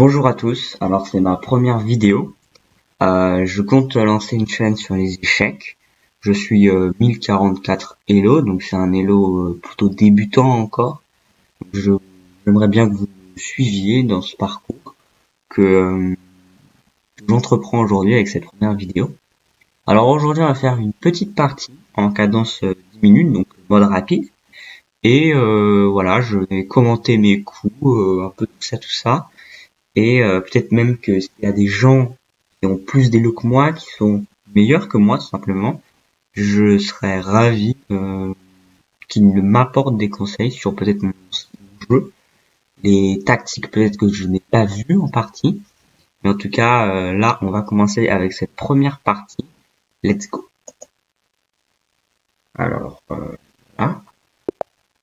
Bonjour à tous, alors c'est ma première vidéo. Je compte lancer une chaîne sur les échecs. Je suis 1044 Elo, donc c'est un Elo plutôt débutant encore. J'aimerais bien que vous me suiviez dans ce parcours que j'entreprends aujourd'hui avec cette première vidéo. Alors aujourd'hui on va faire une petite partie en cadence 10 minutes, donc mode rapide. Et voilà, je vais commenter mes coups, un peu tout ça. Et peut-être même que s'il y a des gens qui ont plus d'élo que moi, qui sont meilleurs que moi tout simplement, je serais ravi qu'ils m'apportent des conseils sur peut-être mon jeu, les tactiques peut-être que je n'ai pas vues en partie. Mais en tout cas, là, on va commencer avec cette première partie. Let's go. Alors, là.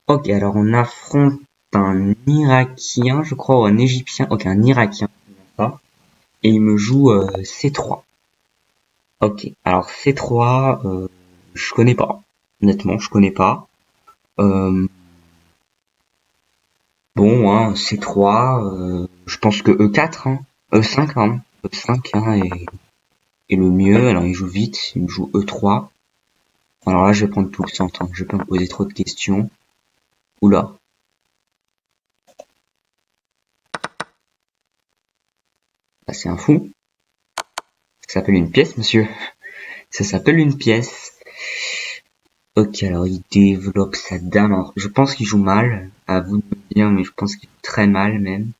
Ok, alors on affronte un Irakien, je crois, ou un Égyptien. Ok, un Irakien. Et il me joue C3. Ok, alors C3, je connais pas. Honnêtement, je connais pas. Euh, bon, hein, C3, je pense que E4, hein, E5, pardon. E5 hein, est le mieux. Alors il joue vite, il me joue E3. Alors là, je vais prendre tout le centre, hein. Je vais pas me poser trop de questions. Oula, bah, c'est un fou. Ça s'appelle une pièce, monsieur. Ça s'appelle une pièce. Ok, alors il développe sa dame. Alors, je pense qu'il joue mal. À vous de me dire, mais je pense qu'il joue très mal même.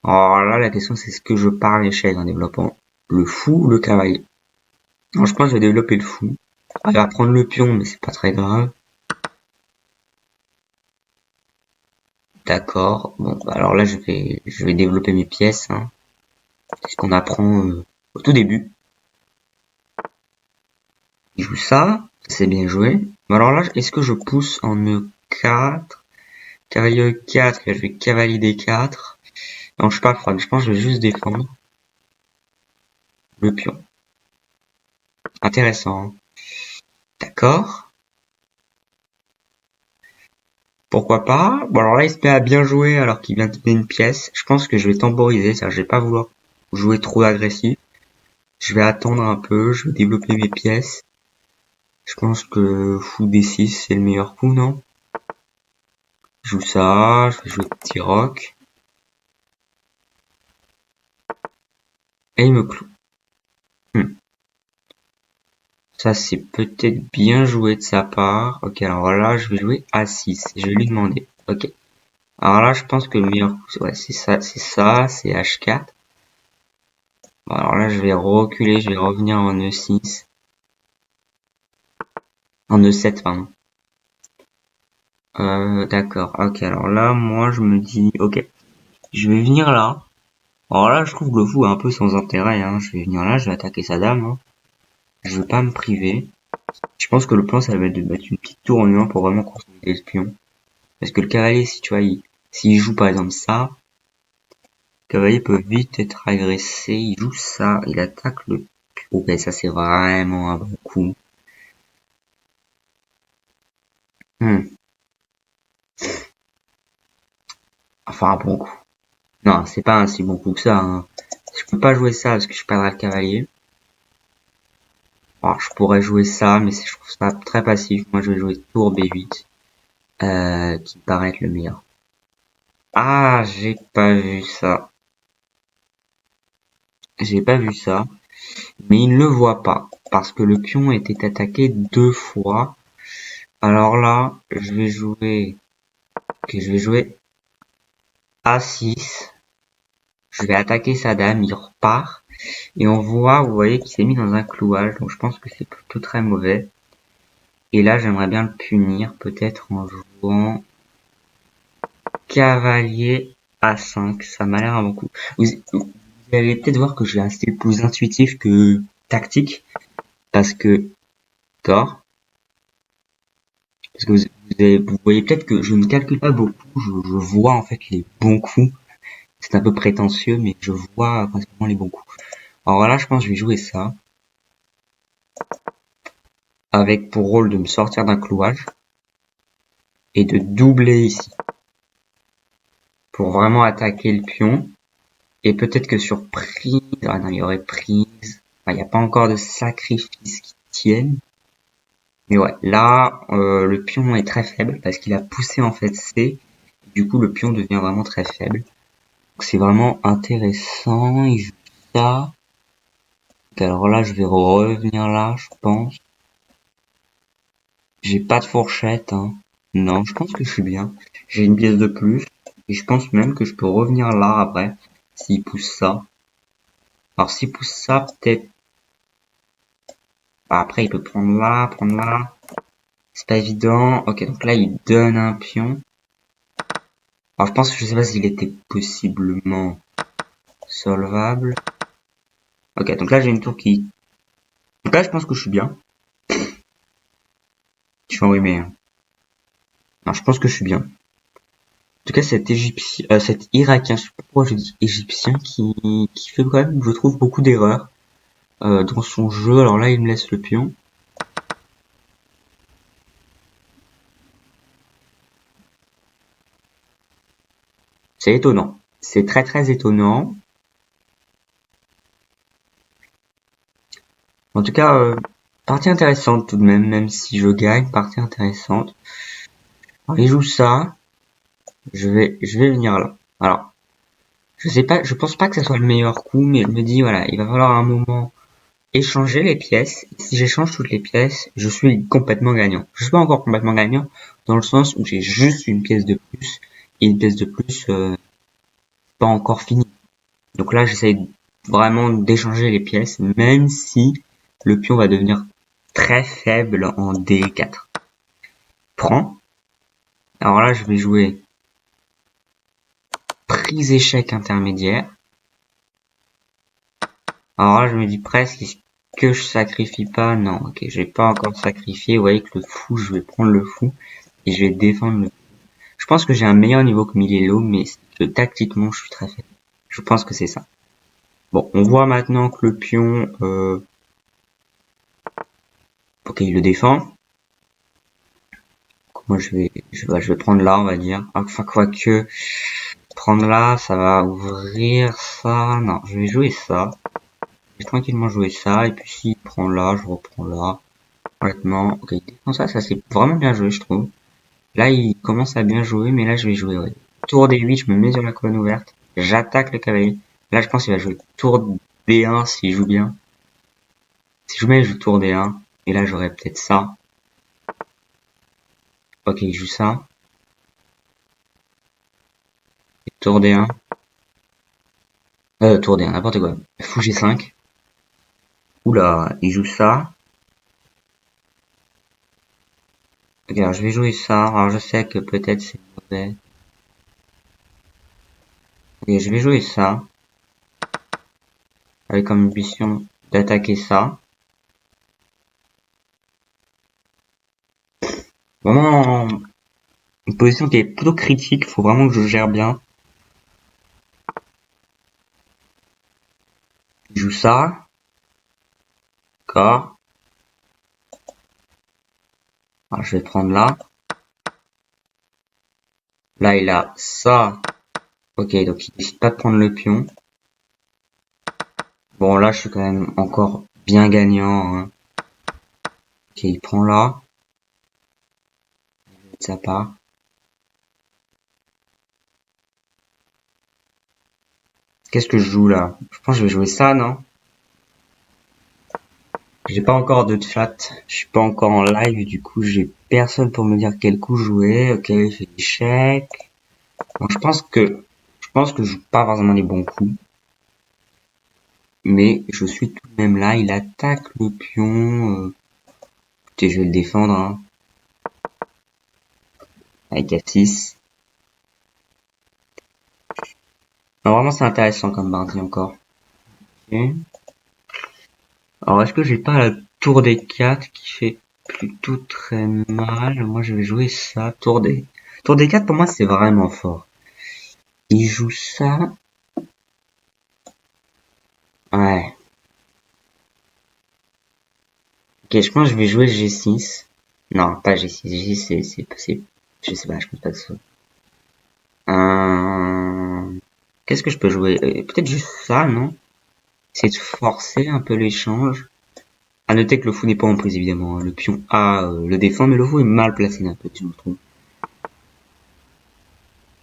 Alors là, la question c'est ce que je pars l'échec en développant le fou ou le cavalier. Alors je pense que je vais développer le fou. Il va prendre le pion, mais c'est pas très grave. D'accord. Bon, bah alors là je vais développer mes pièces. Hein. C'est ce qu'on apprend au tout début. Il joue ça, c'est bien joué. Mais alors là, est-ce que je pousse en E4, cavalier E4, là je vais cavalier D4. Non, je suis pas fan. Je pense que je vais juste défendre le pion. Intéressant. Hein. D'accord. Pourquoi pas? Bon alors là il se met à bien jouer alors qu'il vient de donner une pièce. Je pense que je vais temporiser, c'est-à-dire je vais pas vouloir jouer trop agressif. Je vais attendre un peu, je vais développer mes pièces. Je pense que fou D6 c'est le meilleur coup, non? Je joue ça, je vais jouer petit roc. Et il me cloue. Ça c'est peut-être bien joué de sa part. Ok alors là je vais jouer A6. Je vais lui demander. Ok. Alors là je pense que le meilleur coup, ouais, c'est c'est H4. Bon, alors là je vais reculer, je vais revenir en E6. En E7, pardon. D'accord. Ok, alors là, moi, je me dis, ok, je vais venir là. Alors là, je trouve que le fou est un peu sans intérêt, hein. Je vais venir là, je vais attaquer sa dame, hein. Je veux pas me priver. Je pense que le plan, ça va être de mettre une petite tour en U1 pour vraiment consolider le pion. Parce que le cavalier, si tu vois, s'il joue par exemple ça, le cavalier peut vite être agressé. Il joue ça, il attaque le pion. Ok, ça c'est vraiment un bon coup. Hmm. Enfin, un bon coup. Non, c'est pas un si bon coup que ça, hein. Je peux pas jouer ça parce que je perdrai le cavalier. Alors, je pourrais jouer ça, mais je trouve ça très passif. Moi, je vais jouer tour B8, qui me paraît être le meilleur. Ah, j'ai pas vu ça. J'ai pas vu ça. Mais il ne le voit pas, parce que le pion était attaqué 2 fois. Alors là, je vais jouer A6. Je vais attaquer sa dame, il repart. Et on voit, vous voyez, qu'il s'est mis dans un clouage, donc je pense que c'est plutôt très mauvais. Et là, j'aimerais bien le punir, peut-être en jouant cavalier A5. Ça m'a l'air un bon coup. Vous allez peut-être voir que je vais rester plus intuitif que tactique, parce que tort. Parce que vous voyez peut-être que je ne calcule pas beaucoup. Je vois en fait les bons coups. C'est un peu prétentieux, mais je vois principalement les bons coups. Alors là, je pense que je vais jouer ça, avec pour rôle de me sortir d'un clouage et de doubler ici pour vraiment attaquer le pion. Et peut-être que sur prise, ah non, il y aurait prise. Enfin, il n'y a pas encore de sacrifice qui tienne. Mais ouais, là, le pion est très faible parce qu'il a poussé en fait C. Du coup, le pion devient vraiment très faible. Donc c'est vraiment intéressant. Il joue ça. Donc, alors là, je vais revenir là, je pense. J'ai pas de fourchette, hein. Non, je pense que je suis bien. J'ai une pièce de plus. Et je pense même que je peux revenir là après. S'il pousse ça. Alors s'il pousse ça, peut-être. Ah, après, il peut prendre là, prendre là. C'est pas évident. Ok, donc là, il donne un pion. Alors je pense que je sais pas s'il était possiblement solvable. Ok, donc là, j'ai une tour qui... Donc là, je pense que je suis bien. Je suis enrhumé, hein. Non, je pense que je suis bien. En tout cas, cet Égyptien, cet Irakien, je sais pas pourquoi je dis Égyptien, qui fait quand même, je trouve, beaucoup d'erreurs dans son jeu. Alors là, il me laisse le pion. C'est étonnant. C'est très très étonnant. En tout cas, partie intéressante tout de même, même si je gagne, partie intéressante. Alors, il joue ça. Je vais venir là. Alors, je sais pas, je pense pas que ça soit le meilleur coup, mais je me dis, voilà, il va falloir à un moment échanger les pièces. Si j'échange toutes les pièces, je suis complètement gagnant. Je suis pas encore complètement gagnant, dans le sens où j'ai juste une pièce de plus, et une pièce de plus, pas encore finie. Donc là, j'essaie vraiment d'échanger les pièces, même si le pion va devenir très faible en D4. Prends. Alors là, je vais jouer prise échec intermédiaire. Alors là, je me dis presque, est-ce que je sacrifie pas? Non, ok, je vais pas encore sacrifier. Vous voyez que le fou, je vais prendre le fou et je vais défendre le fou. Je pense que j'ai un meilleur niveau que Milelo, mais tactiquement, je suis très faible. Je pense que c'est ça. Bon, on voit maintenant que le pion, ok, il le défend. Moi, je vais prendre là, on va dire. Enfin, quoique, prendre là, ça va ouvrir ça. Non, je vais jouer ça. Je vais tranquillement jouer ça. Et puis, s'il prend là, je reprends là. Honnêtement, ok, il défend ça, ça c'est vraiment bien joué, je trouve. Là, il commence à bien jouer, mais là, je vais jouer, ouais. Tour D8, je me mets sur la colonne ouverte. J'attaque le cavalier. Là, je pense qu'il va jouer tour D1 s'il joue bien. Si je mets, je joue tour D1. Et là, j'aurais peut-être ça. Ok, il joue ça. Et tour D1. Tour D1, n'importe quoi. Fou G5. Oula, il joue ça. Ok, alors je vais jouer ça. Alors je sais que peut-être c'est mauvais. Ok, je vais jouer ça. Avec comme ambition d'attaquer ça. Vraiment une position qui est plutôt critique. Faut vraiment que je gère bien. Il joue ça. D'accord. Alors je vais prendre là. Là, il a ça. Ok, donc il décide pas de prendre le pion. Bon, là, je suis quand même encore bien gagnant, hein. Ok, il prend là. De sa part. Qu'est-ce que je joue là? Je pense que je vais jouer ça, non? J'ai pas encore de chat. Je suis pas encore en live, du coup, j'ai personne pour me dire quel coup jouer. Ok, il fait échec. Bon, je pense que je joue pas forcément les bons coups. Mais je suis tout de même là. Il attaque le pion. Écoutez, je vais le défendre, hein. Avec F6. Non, vraiment, c'est intéressant comme Bardi encore. Ok. Alors, est-ce que j'ai pas la tour des 4 qui fait plutôt très mal? Moi, je vais jouer ça. Tour des 4, pour moi, c'est vraiment fort. Il joue ça. Ouais. Ok, je pense que je vais jouer G6. Non, pas G6. G6, c'est, je sais pas, je pense pas que ce soit. Qu'est-ce que je peux jouer? Peut-être juste ça, non? Essayer de forcer un peu l'échange. À noter que le fou n'est pas en prise, évidemment. Le pion A le défend, mais le fou est mal placé un peu, tu me trouves.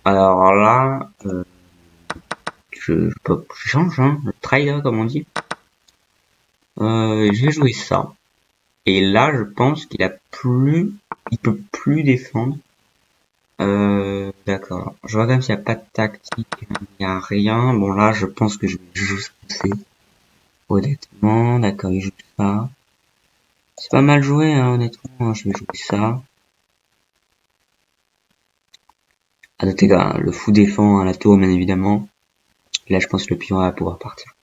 Alors là, je change, hein, le try là, comme on dit. Je vais jouer ça. Et là, je pense qu'il a plus, il peut plus défendre. D'accord. Je vois quand même s'il n'y a pas de tactique, il n'y a rien. Bon là, je pense que je vais juste pousser. Honnêtement, d'accord, il joue ça. C'est pas mal joué, hein, honnêtement. Je vais jouer ça. À noter, le fou défend à la tour, bien évidemment. Là, je pense que le pion A va pouvoir partir.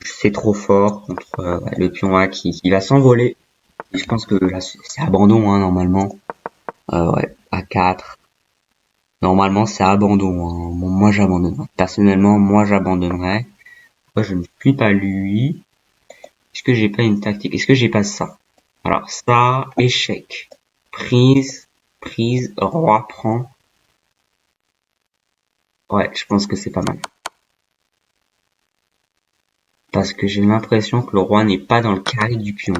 C'est trop fort contre le pion A qui va s'envoler. Je pense que là, c'est abandon, hein, normalement. Ouais, A4. Normalement, c'est abandon, hein. Bon, moi, j'abandonnerais. Personnellement, moi, j'abandonnerais. Moi, je ne suis pas lui. Est-ce que j'ai pas une tactique? Est-ce que j'ai pas ça? Alors, ça, échec. Prise, prise, roi prend. Ouais, je pense que c'est pas mal. Parce que j'ai l'impression que le roi n'est pas dans le carré du pion.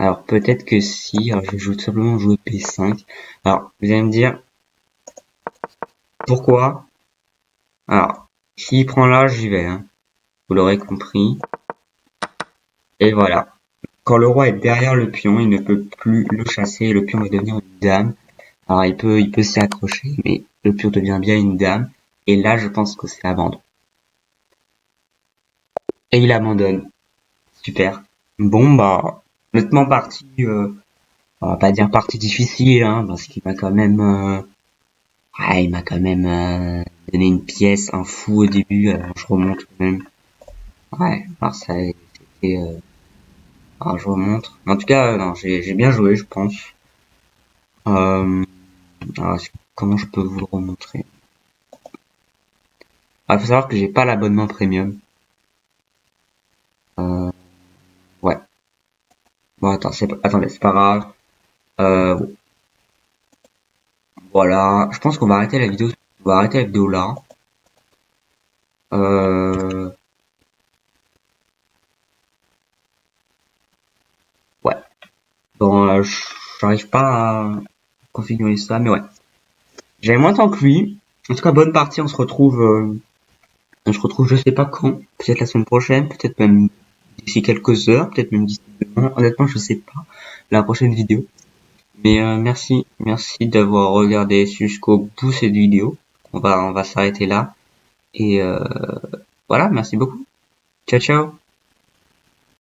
Alors peut-être que si, alors je vais tout simplement jouer P5. Alors vous allez me dire pourquoi? Alors s'il prend là, j'y vais, hein. Vous l'aurez compris. Et voilà. Quand le roi est derrière le pion, il ne peut plus le chasser. Le pion va devenir une dame. Alors il peut s'y accrocher, mais le pion devient bien une dame. Et là, je pense que c'est abandon. Et il abandonne. Super. Bon bah, honnêtement partie, on va pas dire partie difficile, hein, parce qu'il m'a quand même il m'a quand même donné une pièce, un fou au début, alors je remonte quand même. Ouais, alors ça c'était alors je remonte. En tout cas, non, j'ai bien joué, je pense. Alors, comment je peux vous le remontrer? Il faut savoir que j'ai pas l'abonnement premium. Euh, ouais. Bon, attendez, c'est pas grave. Bon, voilà. Je pense qu'on va arrêter la vidéo. On va arrêter la vidéo là. Euh, ouais. Bon, j'arrive pas à configurer ça, mais ouais. J'avais moins de temps que lui. En tout cas, bonne partie. On se retrouve, je sais pas quand. Peut-être la semaine prochaine, peut-être même d'ici quelques heures, peut-être même d'ici demain. Honnêtement, je sais pas. La prochaine vidéo. Mais merci d'avoir regardé jusqu'au bout cette vidéo. On va s'arrêter là. Et voilà, merci beaucoup. Ciao, ciao.